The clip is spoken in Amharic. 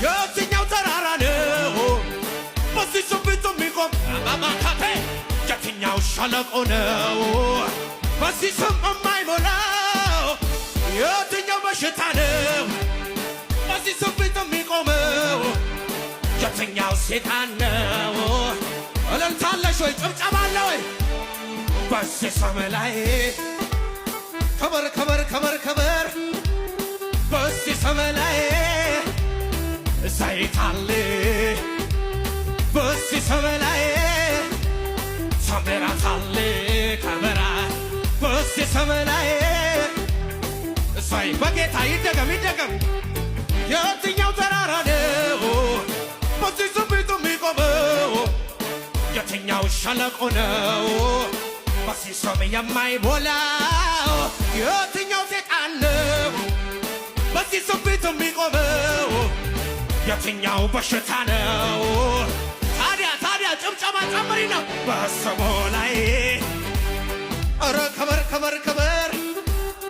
የትኛው ተራራ ነው በዚህ ሰው ፊት የሚቆም አማካቴ? የትኛው ሸለቆ ነው በዚህ ስም የማይሞላው? የትኛው በሽታ ነው በዚህ ሰው ፊት የሚቆመው? የትኛው ሴጣን ነው? እልልታለሽ ወይ ጭብጨባ አለ ወይ? በዚህ ስም ላይ ክብር ክብር ክብር ክብር በዚህ ስም ላይ ዘይት አለ በዚህ ስም ላይ ሰምራት አለ ከበራ በዚህ ስም ላይ እሳይ በጌታ ይደገም ይደገም። የትኛው ተራራ ነው በዚህ ስም ፊት የሚቆመው? የትኛው ሸለቆ ነው በዚህ ስም የማይሞላው? የትኛው ሴጣን ነው በዚህ ስም ፊት የሚቆመው? የትኛው በሽታ ነው? ታዲያ ጭብጨባ ጨምሪ ነው በስሙ ላይ